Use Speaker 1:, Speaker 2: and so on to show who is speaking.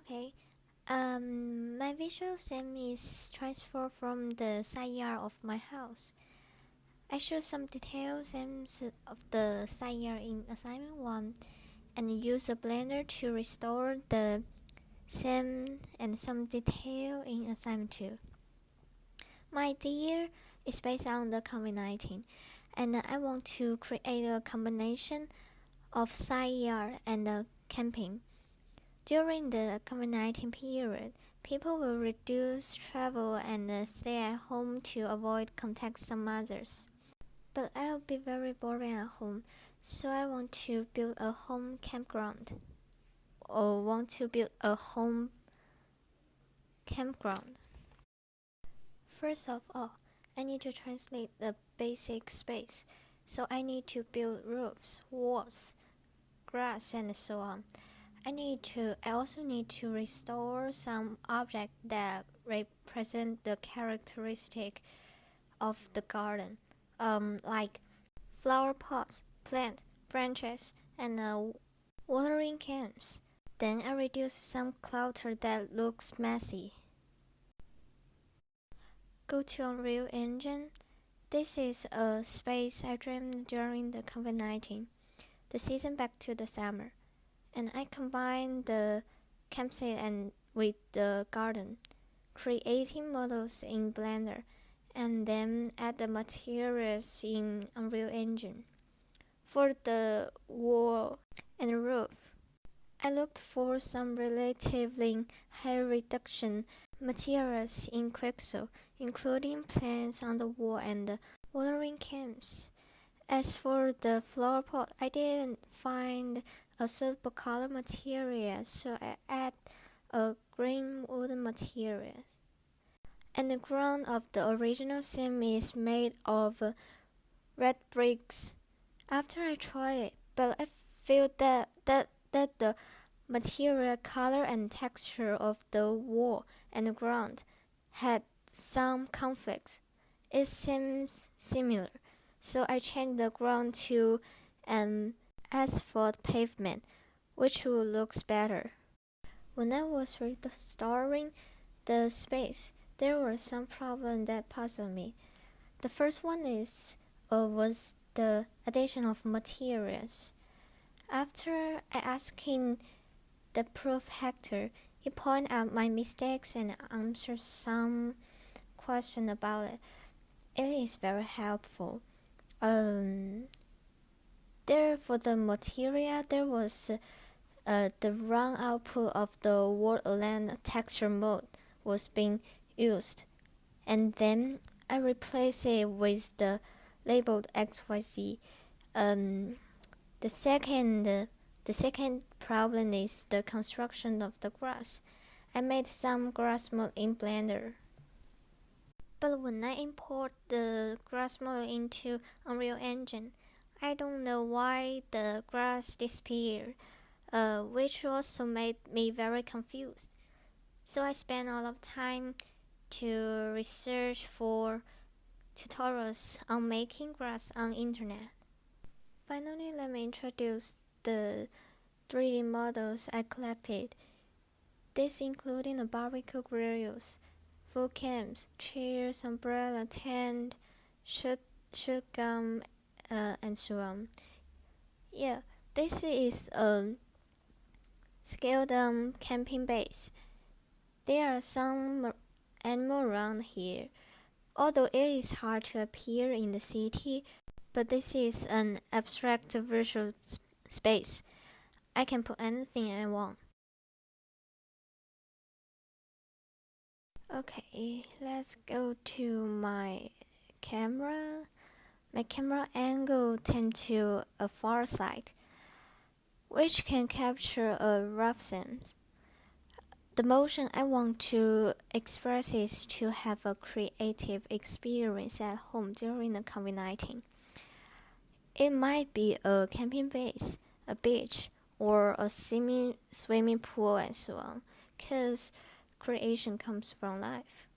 Speaker 1: Okay. My visual sim is transferred from the side yard of my house. I showed some details of the side yard in assignment 1 and use a blender to restore the sim and some detail in assignment 2. My idea is based on the COVID-19 and I want to create a combination of side yard and camping. During the COVID-19 period, people will reduce travel and stay at home to avoid contact some others. But I'll be very boring at home, so I want to build a home campground. First of all, I need to translate the basic space, so I need to build roofs, walls, grass, and so on. I also need to restore some objects that represent the characteristic of the garden, like flower pots, plant branches, and watering cans. Then I reduce some clutter that looks messy. Go to Unreal Engine. This is a space I dreamed during the COVID-19, the season back to the summer. And I combine the campsite with the garden, creating models in Blender, and then add the materials in Unreal Engine. For the wall and roof, I looked for some relatively high reduction materials in Quixel, including plants on the wall and watering cans. As for the flower pot, I didn't find a suitable color material, so I add a green wooden material. And the ground of the original sim is made of red bricks. After I tried it, but I feel that the material color and texture of the wall and the ground had some conflicts. It seems similar, so I changed the ground to an asphalt pavement, which will look better. When I was restoring the space, there were some problems that puzzled me. The first one was the addition of materials. After I asking the proof Hector, he pointed out my mistakes and answered some question about it. It is very helpful. There for the material, there was the wrong output of the Wordland texture mode was being used, and then I replaced it with the labeled XYZ. The second problem is the construction of the grass. I made some grass mode in Blender. But when I import the grass model into Unreal Engine, I don't know why the grass disappeared, which also made me very confused. So I spent a lot of time to research for tutorials on making grass on internet. Finally, let me introduce the 3D models I collected. This including the barbecue grills, food camps, chairs, umbrella, tent, shotgun, and so on. Yeah, this is a scaled-down camping base. There are some animals around here, although it is hard to appear in the city, but this is an abstract virtual space. I can put anything I want. Okay, let's go to my camera. My camera angle tends to a far side, which can capture a rough sense. The motion I want to express is to have a creative experience at home during the COVID-19. It might be a camping base, a beach, or a swimming pool and so on, because creation comes from life.